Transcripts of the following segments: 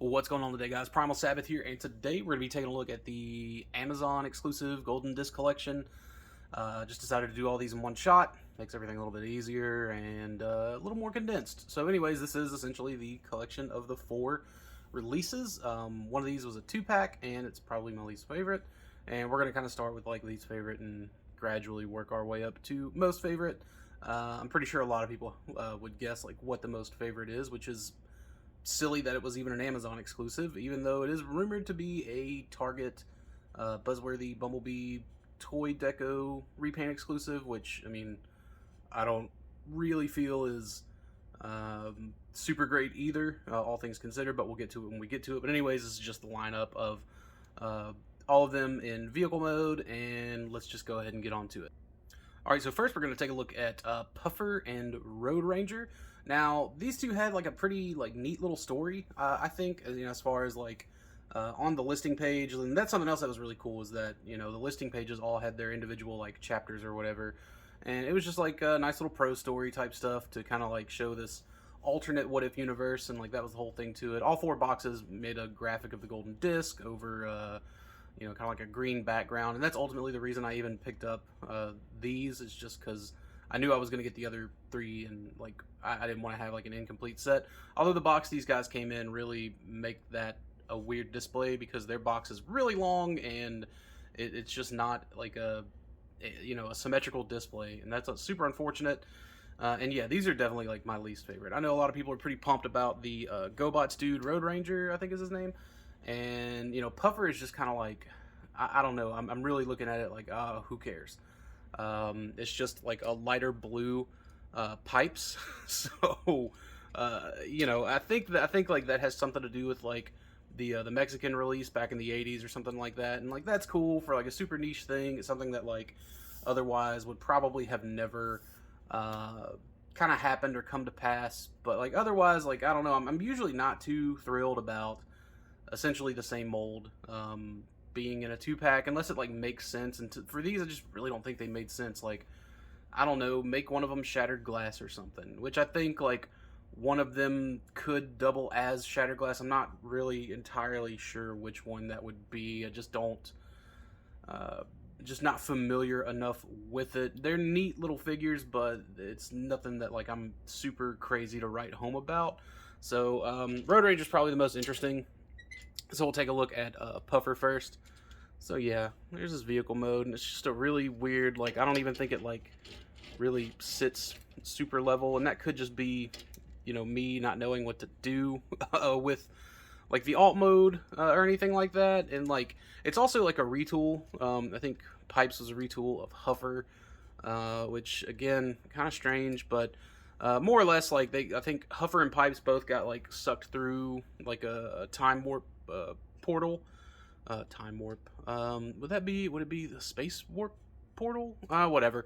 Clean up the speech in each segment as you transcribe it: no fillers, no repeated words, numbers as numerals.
What's going on today, guys? Primal Sabbath here, and today we're going to be taking a look at the Amazon exclusive Golden Disc Collection. Just decided to do all these in one shot. Makes everything a little bit easier and a little more condensed. So anyways, this is essentially the collection of the 4 releases. One of these was a 2-pack, and it's probably my least favorite. And we're going to kind of start with like least favorite and gradually work our way up to most favorite. I'm pretty sure a lot of people would guess like what the most favorite is, which is silly that it was even an Amazon exclusive, even though it is rumored to be a Target buzzworthy Bumblebee toy deco repaint exclusive, which, I mean, I don't really feel is super great either, all things considered, but we'll get to it when we get to it. But anyways, this is just the lineup of all of them in vehicle mode, and let's just go ahead and get on to it. Alright, so first we're going to take a look at Puffer and Road Ranger. Now, these two had like a pretty like neat little story, I think, you know, as far as like on the listing page. And that's something else that was really cool, is that, you know, the listing pages all had their individual like chapters or whatever. And it was just like a nice little pro story type stuff to kind of like show this alternate what if universe, and like that was the whole thing to it. All 4 boxes made a graphic of the golden disc over you know, kind of like a green background, and that's ultimately the reason I even picked up these, is just because I knew I was going to get the other 3, and like I didn't want to have like an incomplete set. Although the box these guys came in really make that a weird display, because their box is really long, and it's just not like you know, a symmetrical display, and that's super unfortunate. And yeah, these are definitely like my least favorite. I know a lot of people are pretty pumped about the GoBots dude, Road Ranger, I think is his name. And, you know, Puffer is just kind of like, I don't know, I'm really looking at it like, who cares? It's just like a lighter blue pipes. So, you know, I think like that has something to do with like the Mexican release back in the 80s or something like that. And like that's cool for like a super niche thing. It's something that like otherwise would probably have never kind of happened or come to pass. But like otherwise, like, I don't know, I'm usually not too thrilled about essentially the same mold being in a 2-pack, unless it like makes sense. And for these, I just really don't think they made sense. Like, I don't know, make one of them shattered glass or something, which I think like one of them could double as shattered glass. I'm not really entirely sure which one that would be. I just don't just not familiar enough with it. They're neat little figures, but it's nothing that like I'm super crazy to write home about. So Road Ranger is probably the most interesting. So we'll take a look at Puffer first. So yeah, there's this vehicle mode, and it's just a really weird, like, I don't even think it like really sits super level, and that could just be, you know, me not knowing what to do with like the alt mode or anything like that. And like it's also like a retool. I think Pipes was a retool of Huffer, which again, kind of strange, but more or less like I think Huffer and Pipes both got like sucked through like a time warp portal. Time warp. Would it be the space warp portal? Whatever.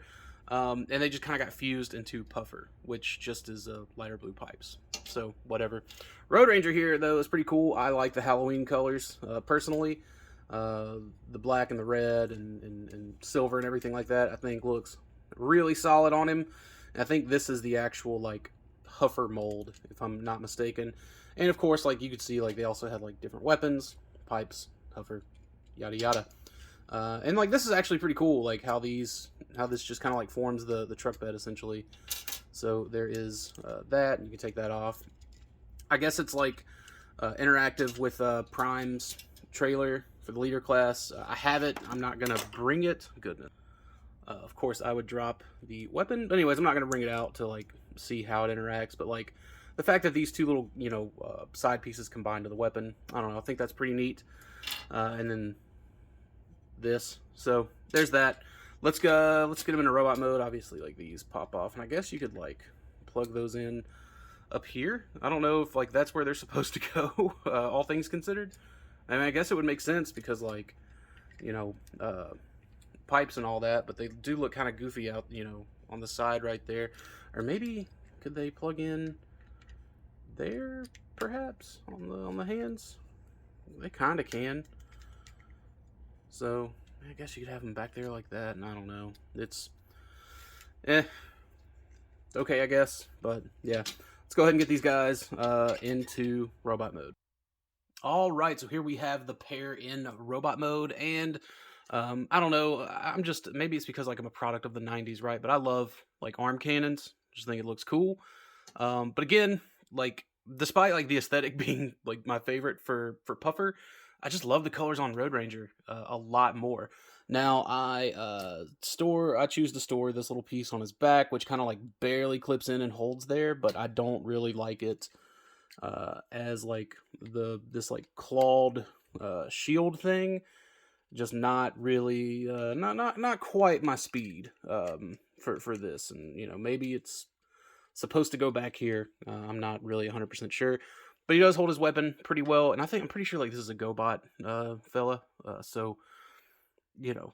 And they just kind of got fused into Puffer, which just is lighter blue pipes. So whatever. Road Ranger here though is pretty cool. I like the Halloween colors personally. The black and the red and silver and everything like that, I think looks really solid on him. And I think this is the actual like Huffer mold, if I'm not mistaken. And of course, like you could see, like they also had like different weapons, Pipes, Huffer, yada yada. And like this is actually pretty cool, like how this just kind of like forms the truck bed essentially. So there is that, and you can take that off. I guess it's like interactive with Prime's trailer for the leader class. I have it. I'm not gonna bring it. Goodness. Of course, I would drop the weapon. But anyways, I'm not gonna bring it out to like see how it interacts. But like the fact that these two little, you know, side pieces combine to the weapon, I don't know. I think that's pretty neat. And then this. So there's that. Let's go. Let's get them into robot mode. Obviously, like these pop off, and I guess you could like plug those in up here. I don't know if like that's where they're supposed to go. All things considered, I mean, I guess it would make sense because like, you know, pipes and all that, but they do look kind of goofy out, you know, on the side right there. Or maybe could they plug in there, perhaps on the hands? They kind of can. So I guess you could have them back there like that, and I don't know. It's okay, I guess. But yeah, let's go ahead and get these guys into robot mode. All right, so here we have the pair in robot mode, and I don't know. I'm just maybe it's because like I'm a product of the '90s, right? But I love like arm cannons. Just think it looks cool. But again, like despite like the aesthetic being like my favorite for Puffer, I just love the colors on Road Ranger a lot more. Now I choose to store this little piece on his back, which kind of like barely clips in and holds there, but I don't really like it as like this like clawed shield thing. Just not really not quite my speed for this, and you know maybe it's supposed to go back here. I'm not really 100% sure, but he does hold his weapon pretty well, and I'm pretty sure like this is a GoBot fella. So you know,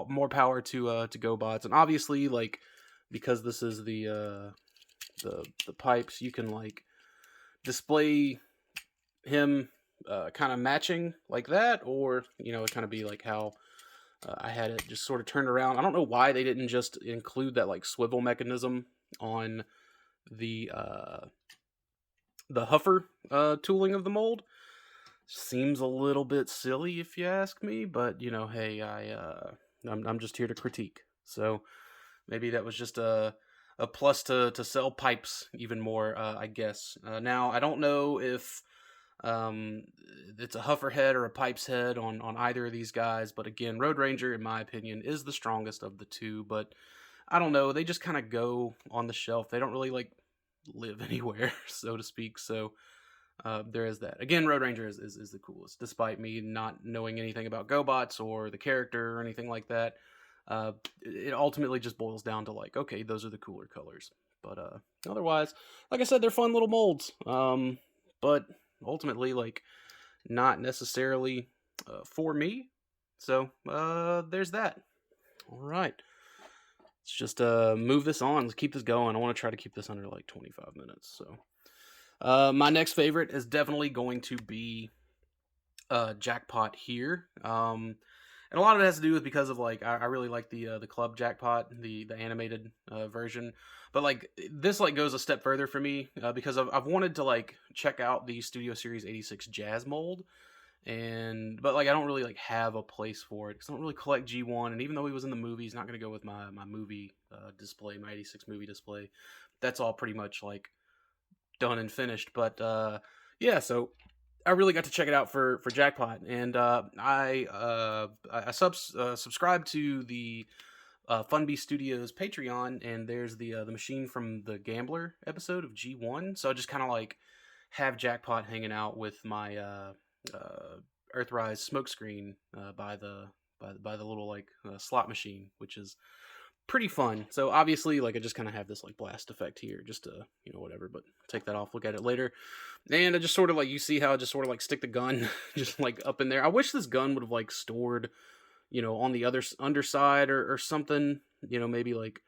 more power to GoBots, and obviously like because this is the pipes, you can like display him kind of matching like that, or you know, it kind of be like how I had it just sort of turned around. I don't know why they didn't just include that like swivel mechanism on the huffer tooling of the mold. Seems a little bit silly if you ask me, but you know, hey, I'm just here to critique. So maybe that was just a plus to sell pipes even more, I guess. Now I don't know if um, it's a huffer head or a pipes head on either of these guys, but again, Road Ranger, in my opinion, is the strongest of the two. But I don't know, they just kind of go on the shelf. They don't really like live anywhere, so to speak. So there is that. Again, Road Ranger is the coolest, despite me not knowing anything about GoBots or the character or anything like that. It ultimately just boils down to like, okay, those are the cooler colors. But otherwise, like I said, they're fun little molds. But ultimately, like, not necessarily for me. So there's that. All right. Let's just move this on. Let's keep this going. I want to try to keep this under like 25 minutes. So my next favorite is definitely going to be Jackpot here. And a lot of it has to do with because of like I really like the Club Jackpot, the animated version. But like this like goes a step further for me because I've wanted to like check out the Studio Series 86 Jazz mold, and but like I don't really like have a place for it because I don't really collect G1, and even though he was in the movie, he's not going to go with my movie display, my 86 movie display. That's all pretty much like done and finished. But yeah, so I really got to check it out for Jackpot, and I subscribed to the Funbee Studios Patreon, and there's the machine from the Gambler episode of G1. So I just kind of like have Jackpot hanging out with my Earthrise smokescreen by the little like slot machine, which is pretty fun. So obviously, like I just kind of have this like blast effect here, just to you know whatever. But take that off. Look at it later. And I just sort of like you see how I just sort of like stick the gun just like up in there. I wish this gun would have like stored, you know, on the other underside or something. You know, maybe like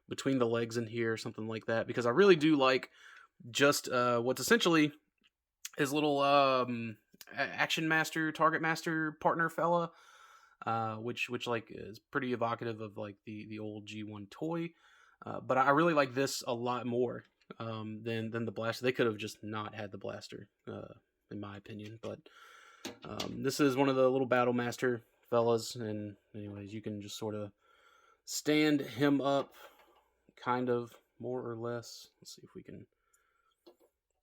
between the legs in here or something like that. Because I really do like just what's essentially his little action master, target master partner fella. Which like is pretty evocative of like the old G1 toy. But I really like this a lot more than the blaster. They could have just not had the blaster, in my opinion. But this is one of the little Battle Master fellas, and anyways, you can just sort of stand him up, kind of more or less. Let's see if we can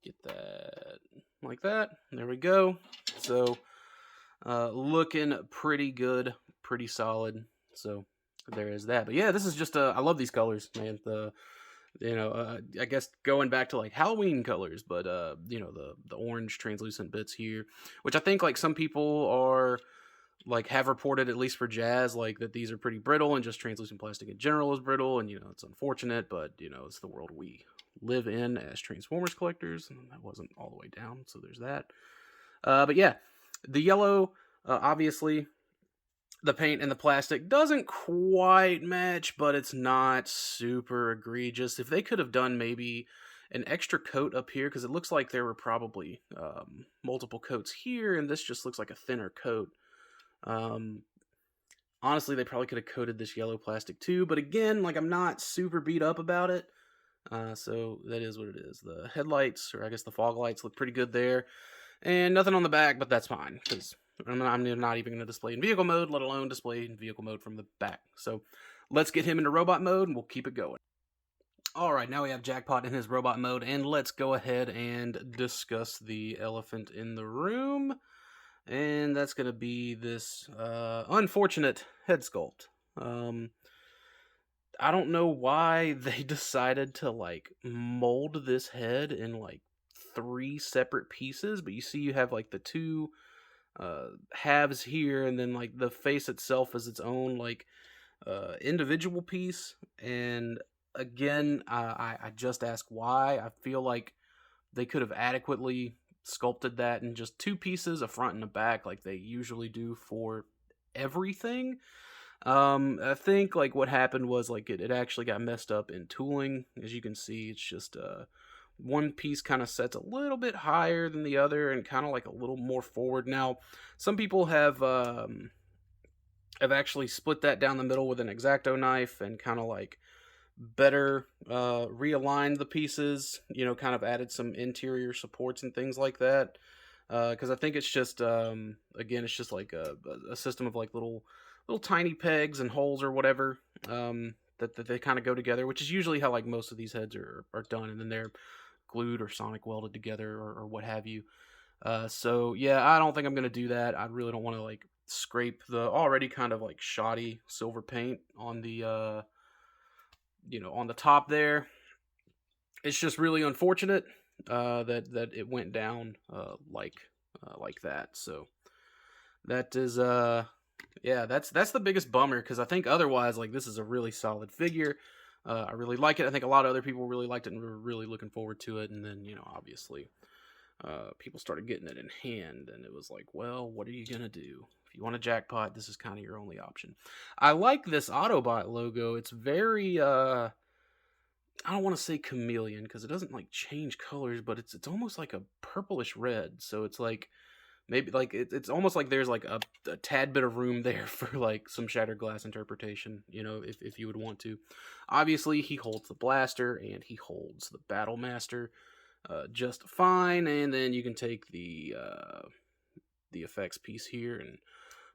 get that like that. There we go. So looking pretty good, pretty solid. So there is that. But yeah, this is just I love these colors, man. I guess going back to like Halloween colors, but the orange translucent bits here, which I think like some people are like have reported, at least for Jazz, like that these are pretty brittle, and just translucent plastic in general is brittle, and it's unfortunate, but it's the world we live in as Transformers collectors, and that wasn't all the way down, so there's that. But yeah, the yellow, obviously, the paint and the plastic doesn't quite match, but it's not super egregious. If they could have done maybe an extra coat up here, because it looks like there were probably multiple coats here, and this just looks like a thinner coat. Honestly, they probably could have coated this yellow plastic too, but again, like I'm not super beat up about it. So that is what it is. The headlights, or I guess the fog lights, look pretty good there. And nothing on the back, but that's fine, because I'm not even going to display in vehicle mode, let alone display in vehicle mode from the back. So let's get him into robot mode, and we'll keep it going. Alright, now we have Jackpot in his robot mode, and let's go ahead and discuss the elephant in the room. And that's going to be this unfortunate head sculpt. I don't know why they decided to like mold this head in like 3 separate pieces, but you see you have like the two halves here, and then like the face itself is its own like individual piece. And again, I just ask why. I feel like they could have adequately sculpted that in just 2 pieces, a front and a back, like they usually do for everything. I think like what happened was like it actually got messed up in tooling. As you can see, it's just one piece kind of sets a little bit higher than the other and kind of like a little more forward. Now, some people have actually split that down the middle with an X-Acto knife and kind of like better realigned the pieces, you know, kind of added some interior supports and things like that. Because I think it's just again, it's just like a system of like little tiny pegs and holes or whatever, that they kind of go together, which is usually how like most of these heads are done, and then they're glued or sonic welded together, or what have you. So yeah, I don't think I'm gonna do that. I really don't want to like scrape the already kind of like shoddy silver paint on the on the top there. It's just really unfortunate that it went down like that. So that is yeah, that's the biggest bummer, because I think otherwise like this is a really solid figure. I really like it. I think a lot of other people really liked it and were really looking forward to it. And then obviously people started getting it in hand, and it was like, well, what are you gonna do? If you want a Jackpot, this is kind of your only option. I like this Autobot logo. It's very I don't want to say chameleon, because it doesn't like change colors, but it's almost like a purplish red. So it's like maybe like it's almost like there's like a tad bit of room there for like some shattered glass interpretation, if you would want to. Obviously, he holds the blaster and he holds the Battle Master just fine, and then you can take the effects piece here and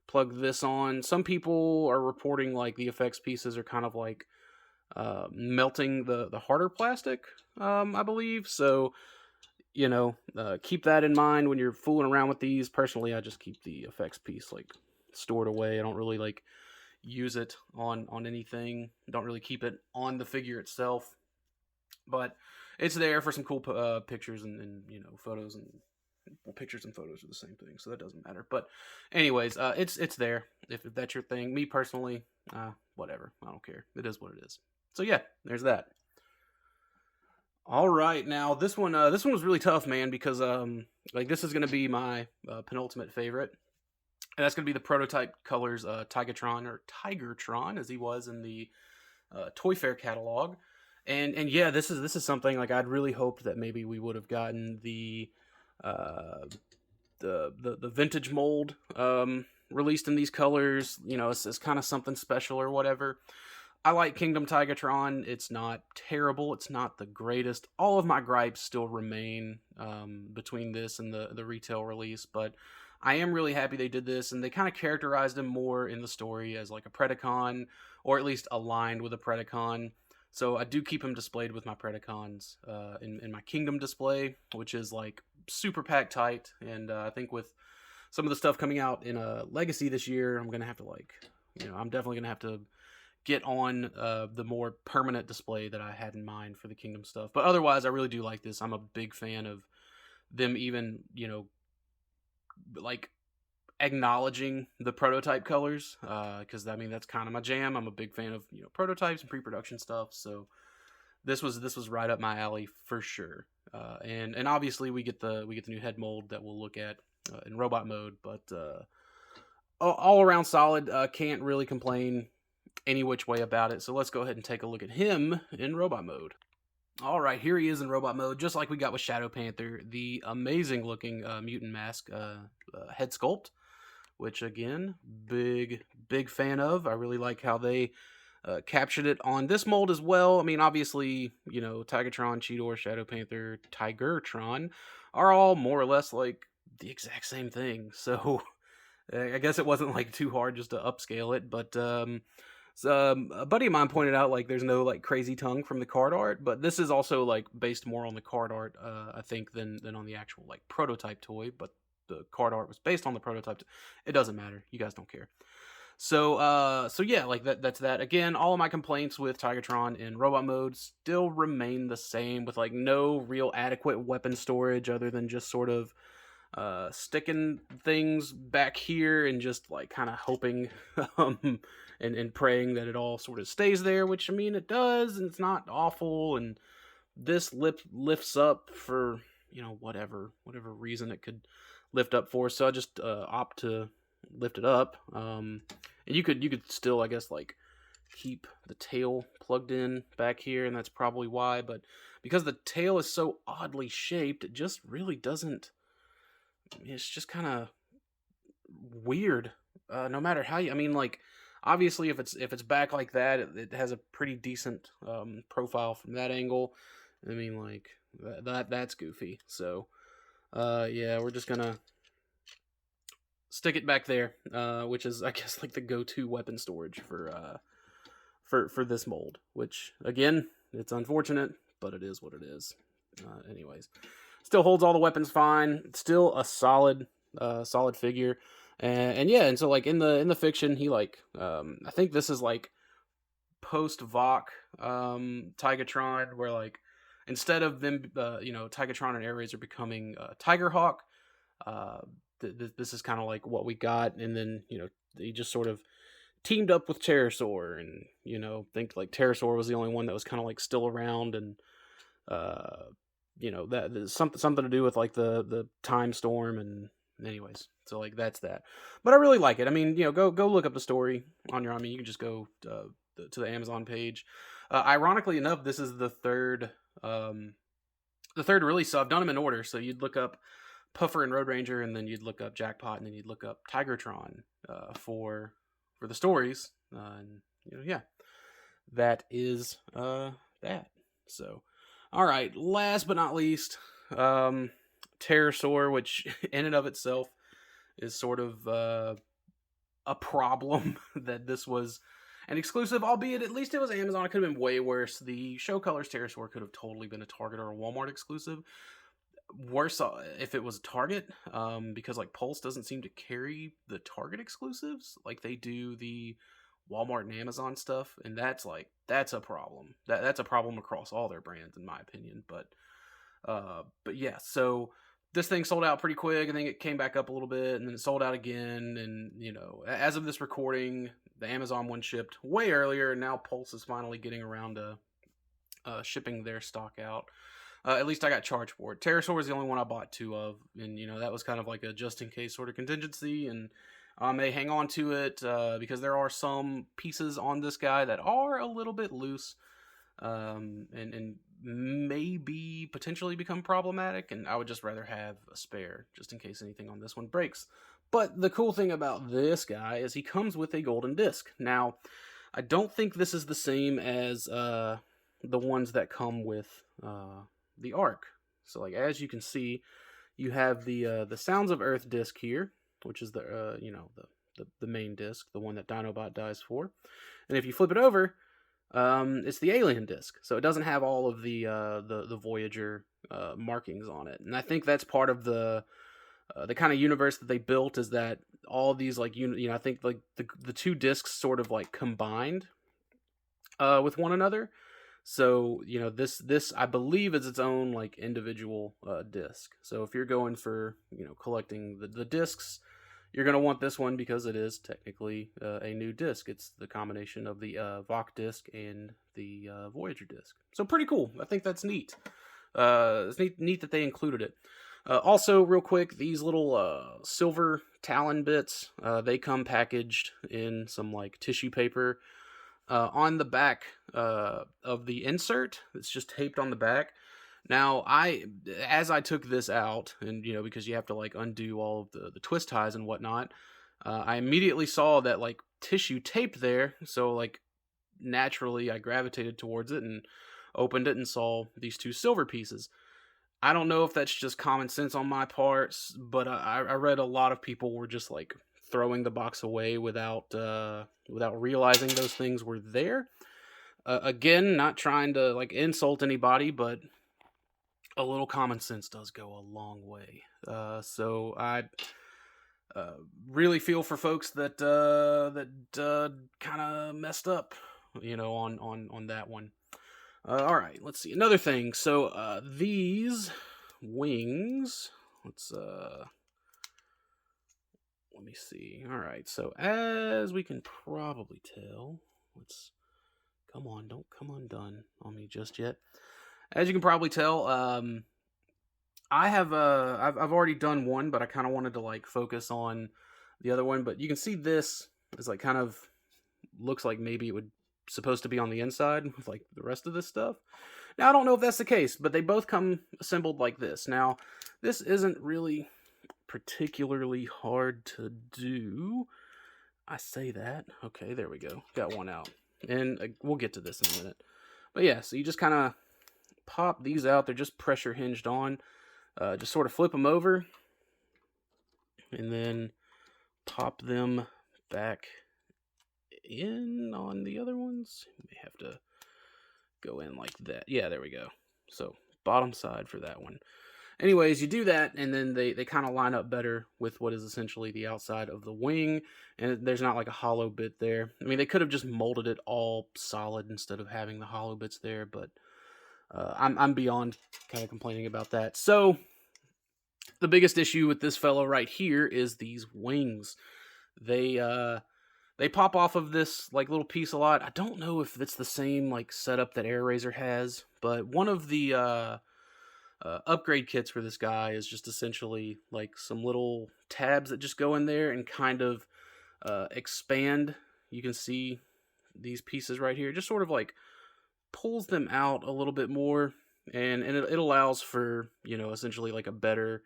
plug this on. Some people are reporting like the effects pieces are kind of like melting the harder plastic, I believe. So keep that in mind when you're fooling around with these. Personally, I just keep the effects piece like stored away. I don't really like use it on anything. Don't really keep it on the figure itself, but it's there for some cool pictures and photos. And well, pictures and photos are the same thing, so that doesn't matter. But anyways, it's there if that's your thing. Me personally, whatever, I don't care. It is what it is. So yeah, there's that. All right, now this one was really tough, man, because like this is gonna be my penultimate favorite, and that's gonna be the prototype colors Tigertron, or Tigertron as he was in the Toy Fair catalog. And yeah, this is something like I'd really hoped that maybe we would have gotten uh, the vintage mold released in these colors. It's kind of something special or whatever. I like Kingdom Tigertron. It's not terrible. It's not the greatest. All of my gripes still remain between this and the retail release, but I am really happy they did this, and they kind of characterized him more in the story as like a Predacon, or at least aligned with a Predacon. So I do keep him displayed with my Predacons in my Kingdom display, which is like super packed tight. And I think with some of the stuff coming out in a Legacy this year, I'm gonna have to I'm definitely gonna have to get on the more permanent display that I had in mind for the Kingdom stuff. But otherwise, I really do like this. I'm a big fan of them even, like acknowledging the prototype colors, because that's kind of my jam. I'm a big fan of prototypes and pre-production stuff. So this was right up my alley for sure. And obviously we get the new head mold that we'll look at in robot mode. But all around solid. Can't really complain any which way about it. So let's go ahead and take a look at him in robot mode. All right, here he is in robot mode, just like we got with Shadow Panther, the amazing looking mutant mask head sculpt, which again, big fan of. I really like how they captured it on this mold as well. I mean, obviously, Tigertron, Cheetor, Shadow Panther, Tigertron are all more or less like the exact same thing. So I guess it wasn't like too hard just to upscale it, but a buddy of mine pointed out like there's no like crazy tongue from the card art, but this is also like based more on the card art, I think, than on the actual like prototype toy. But the card art was based on the prototype. It doesn't matter. You guys don't care. So yeah, like that's that. Again, all of my complaints with Tigertron in robot mode still remain the same, with like no real adequate weapon storage other than just sort of sticking things back here and just like kind of hoping and praying that it all sort of stays there, which I mean it does, and it's not awful, and this lifts up for, you know, whatever reason it could lift up for. So I just opt to lift it up. And you could still, I guess, like keep the tail plugged in back here, and that's probably why. But because the tail is so oddly shaped, it just really doesn't. It's just kind of weird. No matter how you, I mean, like obviously if it's back like that, it has a pretty decent profile from that angle. I mean, like that's goofy. So yeah, we're just gonna stick it back there, which is, I guess, like the go-to weapon storage for this mold. Which again, it's unfortunate, but it is what it is. Anyways, still holds all the weapons fine. It's still a solid figure, and yeah, and so like in the fiction, he like I think this is like post Vok Tigertron, where like instead of them, Tigertron and Air Razor becoming Tigerhawk, this is kind of like what we got, and then he just sort of teamed up with Pterosaur, and think like Pterosaur was the only one that was kind of like still around, and that there's something to do with like the time storm, and anyways, so like that's that. But I really like it. I mean, go look up the story on your own. I mean, you can just go to the Amazon page. Ironically enough, this is the third release, so I've done them in order. So you'd look up Puffer and Road Ranger, and then you'd look up Jackpot, and then you'd look up Tigertron for the stories. And yeah, that is that. So, all right, last but not least, Pterosaur, which in and of itself is sort of a problem that this was an exclusive, albeit at least it was Amazon. It could have been way worse. The Show Colors Pterosaur could have totally been a Target or a Walmart exclusive. Worse if it was a Target, because like Pulse doesn't seem to carry the Target exclusives like they do the Walmart and Amazon stuff, and that's a problem. That's a problem across all their brands, in my opinion. But yeah, so this thing sold out pretty quick. I think it came back up a little bit, and then it sold out again. And as of this recording, the Amazon one shipped way earlier, and now Pulse is finally getting around to shipping their stock out. At least I got charged for it. Pterosaur was the only one I bought two of, and that was kind of like a just in case sort of contingency, and I may hang on to it because there are some pieces on this guy that are a little bit loose, and maybe potentially become problematic, and I would just rather have a spare just in case anything on this one breaks. But the cool thing about this guy is he comes with a golden disc. Now, I don't think this is the same as the ones that come with the Arc. So like as you can see, you have the Sounds of Earth disc here, which is the main disc, the one that Dinobot dies for. And if you flip it over, it's the Alien disc. So it doesn't have all of the Voyager markings on it. And I think that's part of the kind of universe that they built, is that all of these like I think like the two discs sort of like combined with one another. So, this I believe is its own like individual disc. So if you're going for, collecting the discs, you're going to want this one because it is technically a new disc. It's the combination of the Vok disc and the Voyager disc. So pretty cool. I think that's neat. It's neat that they included it. Also, real quick, these little silver Talon bits, they come packaged in some like tissue paper. On the back of the insert, it's just taped on the back. Now, as I took this out, and because you have to like undo all of the twist ties and whatnot, I immediately saw that like tissue taped there. So like naturally, I gravitated towards it and opened it and saw these two silver pieces. I don't know if that's just common sense on my parts, but I read a lot of people were just like throwing the box away without realizing those things were there. Again, not trying to like insult anybody, but a little common sense does go a long way. So I uh, really feel for folks that kind of messed up, on that one. All right, let's see another thing. So these wings. Let's let me see. All right, so as we can probably tell, let's come on, don't come undone on me just yet. As you can probably tell, I've already done one, but I kind of wanted to like focus on the other one. But you can see this is like kind of looks like maybe it would supposed to be on the inside with like the rest of this stuff. Now I don't know if that's the case, but they both come assembled like this. Now this isn't really particularly hard to do. I say that. Okay, there we go. Got one out, and we'll get to this in a minute. But yeah, so you just kind of pop these out. They're just pressure hinged on. Just sort of flip them over and then pop them back in on the other ones. You may have to go in like that. Yeah, there we go. So bottom side for that one. Anyways, you do that, and then they kind of line up better with what is essentially the outside of the wing, and there's not like a hollow bit there. I mean, they could have just molded it all solid instead of having the hollow bits there, but I'm beyond kind of complaining about that. So the biggest issue with this fellow right here is these wings. They pop off of this like little piece a lot. I don't know if it's the same like setup that AirRaiser has, but one of the upgrade kits for this guy is just essentially like some little tabs that just go in there and kind of expand. You can see these pieces right here, just sort of like pulls them out a little bit more, and it allows for, essentially like a better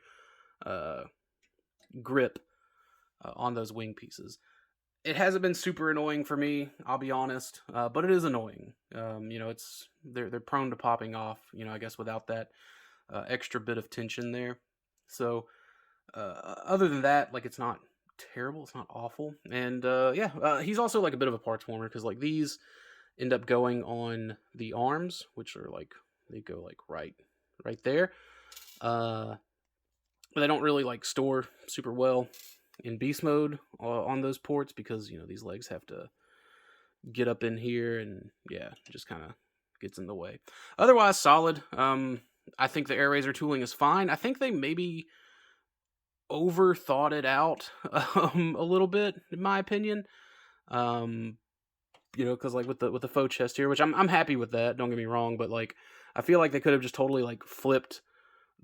grip on those wing pieces. It hasn't been super annoying for me, I'll be honest, but it is annoying. They're prone to popping off, I guess without that extra bit of tension there. So other than that, like, it's not terrible, it's not awful, and he's also like a bit of a parts warmer because like these end up going on the arms, which are like they go like right there. But they don't really like store super well in beast mode on those ports because these legs have to get up in here, and yeah, it just kind of gets in the way. Otherwise, solid. I think the AirRaiser tooling is fine. I think they maybe overthought it out a little bit, in my opinion. Because like with the faux chest here, which I'm happy with that. Don't get me wrong, but like I feel like they could have just totally like flipped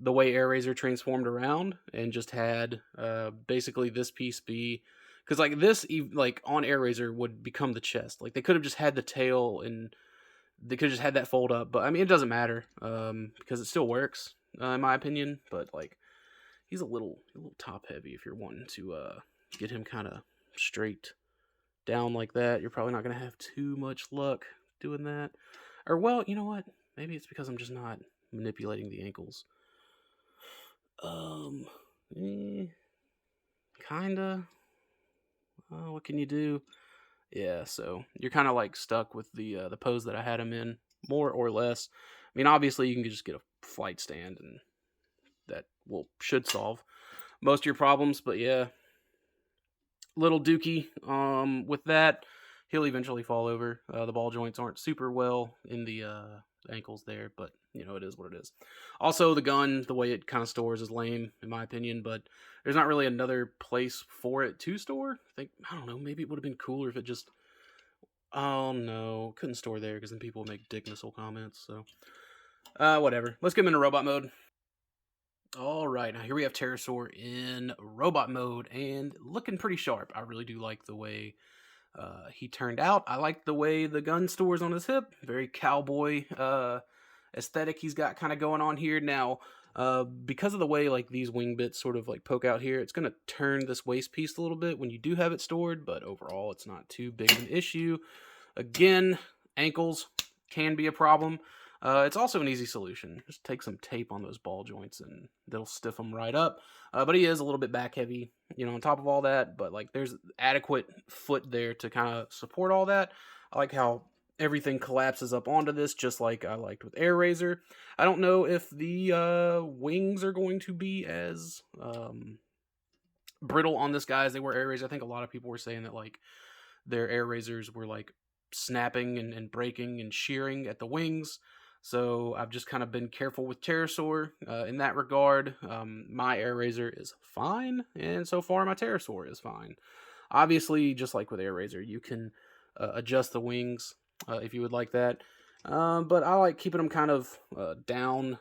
the way AirRaiser transformed around and just had basically this piece be, because like this like on AirRaiser would become the chest. Like they could have just had the tail and they could have just had that fold up, but I mean it doesn't matter because it still works in my opinion. But like he's a little top heavy if you're wanting to get him kind of straight down like that. You're probably not going to have too much luck doing that. Or well, you know what? Maybe it's because I'm just not manipulating the ankles. Kinda. What can you do? Yeah, so you're kind of like stuck with the pose that I had him in, more or less. I mean, obviously you can just get a flight stand, and that should solve most of your problems. But yeah, little dookie. With that, he'll eventually fall over. The ball joints aren't super well in the ankles there, but it is what it is. Also, the gun, the way it kind of stores is lame in my opinion, but there's not really another place for it to store. I don't know, maybe it would have been cooler if it just, oh no, couldn't store there because then people would make dick missile comments. So whatever, let's get him into robot mode. All right, now here we have Pterosaur in robot mode and looking pretty sharp. I really do like the way he turned out. I like the way the gun stores on his hip. Very cowboy aesthetic he's got kind of going on here. Now, because of the way like these wing bits sort of like poke out here, it's going to turn this waist piece a little bit when you do have it stored, but overall it's not too big of an issue. Again, ankles can be a problem. It's also an easy solution. Just take some tape on those ball joints and that'll stiff them right up. But he is a little bit back heavy, on top of all that. But like, there's adequate foot there to kind of support all that. I like how everything collapses up onto this, just like I liked with Air Razor. I don't know if the wings are going to be as brittle on this guy as they were Air Razor. I think a lot of people were saying that like their Air Razors were like snapping and breaking and shearing at the wings. So I've just kind of been careful with Pterosaur in that regard. My Air Razor is fine, and so far my Pterosaur is fine. Obviously, just like with Air Razor, you can adjust the wings if you would like that. But I like keeping them kind of down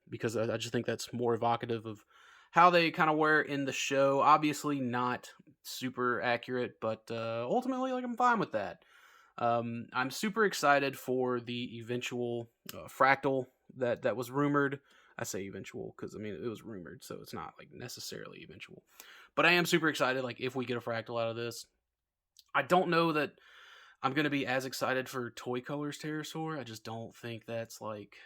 because I just think that's more evocative of how they kind of were in the show. Obviously, not super accurate, but ultimately, like, I'm fine with that. I'm super excited for the eventual fractal that was rumored. I say eventual because I mean it was rumored, so it's not like necessarily eventual. But I am super excited. Like, if we get a fractal out of this, I don't know that I'm gonna be as excited for Toy Colors Pterosaur. I just don't think that's like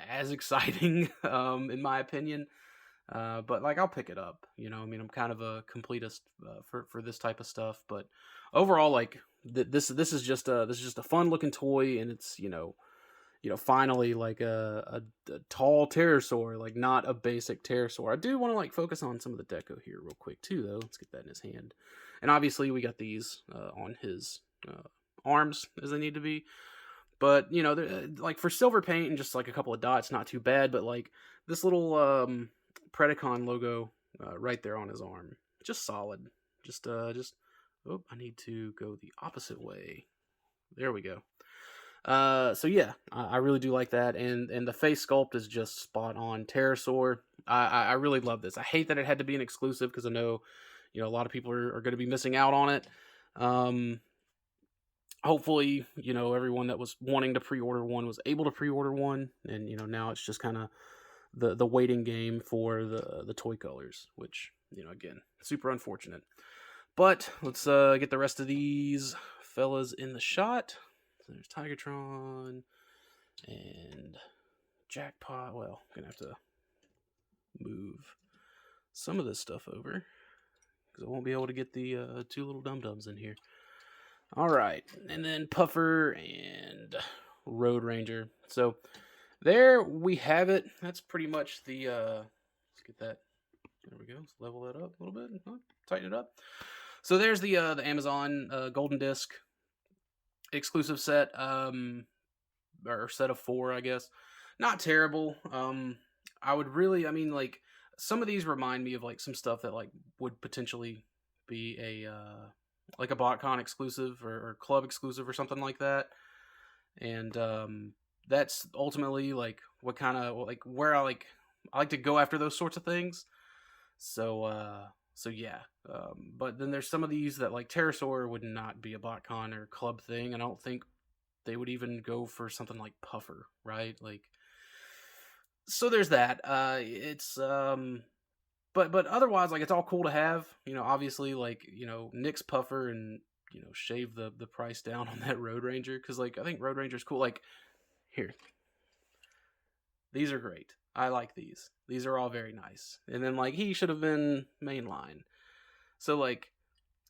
as exciting, in my opinion. But like, I'll pick it up. I mean, I'm kind of a completist for this type of stuff. But overall, like, this is just a fun looking toy, and it's finally like a tall pterosaur, like not a basic pterosaur. I do want to like focus on some of the deco here real quick too, though. Let's get that in his hand, and obviously we got these on his arms as they need to be. But like for silver paint and just like a couple of dots, not too bad. But like this little Predacon logo right there on his arm, just solid. Just oh, I need to go the opposite way. There we go. So yeah, I really do like that, and the face sculpt is just spot on. Pterosaur, I really love this. I hate that it had to be an exclusive because I know, a lot of people are going to be missing out on it. Hopefully, everyone that was wanting to pre-order one was able to pre-order one, and now it's just kind of the waiting game for the Toy Colors, which again, super unfortunate. But let's get the rest of these fellas in the shot. So there's Tigertron and Jackpot. Well, I'm gonna have to move some of this stuff over because I won't be able to get the two little dum-dums in here. All right, and then Puffer and Road Ranger. So there we have it. That's pretty much the. Let's get that. There we go. Let's level that up a little bit. Tighten it up. So there's the Amazon Golden Disc exclusive set, or set of 4, I guess. Not terrible. I would really, I mean, like, some of these remind me of like some stuff that like would potentially be a like a BotCon exclusive or club exclusive or something like that. And that's ultimately like what kind of like where I like to go after those sorts of things. So yeah. But then there's some of these that like Pterosaur would not be a BotCon or club thing. I don't think they would even go for something like Puffer, right? Like, so there's that. It's but otherwise, like, it's all cool to have. Obviously, like, nix Puffer and shave the price down on that Road Ranger, because like I think Road Ranger's cool. Like, here, these are great. I like these. These are all very nice. And then like he should have been mainline. So like,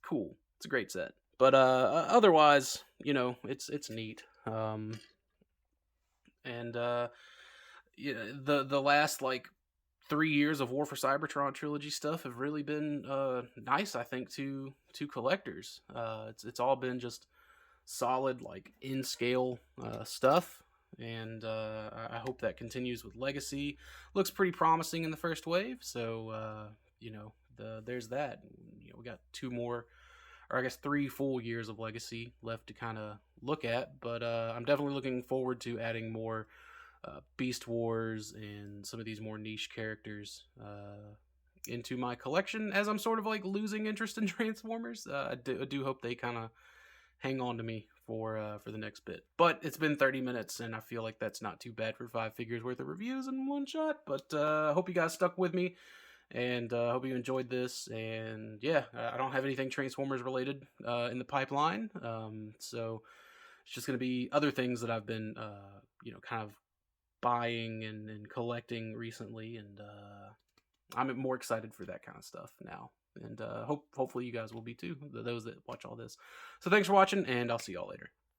cool. It's a great set. But otherwise, it's neat. And the last like 3 years of War for Cybertron trilogy stuff have really been nice, I think, to collectors. It's all been just solid, like, in scale stuff, and I hope that continues with Legacy. Looks pretty promising in the first wave, so there's that. We got 2 more, or I guess 3 full years of Legacy left to kind of look at, but I'm definitely looking forward to adding more Beast Wars and some of these more niche characters into my collection, as I'm sort of like losing interest in Transformers. I do hope they kind of hang on to me for the next bit. But it's been 30 minutes, and I feel like that's not too bad for 5 figures worth of reviews in one shot. But I hope you guys stuck with me, and I hope you enjoyed this. And yeah, I don't have anything Transformers related in the pipeline, so It's just going to be other things that I've been, you know, kind of buying and collecting recently, and I'm more excited for that kind of stuff now. And hopefully you guys will be too, those that watch all this. So thanks for watching, and I'll see y'all later.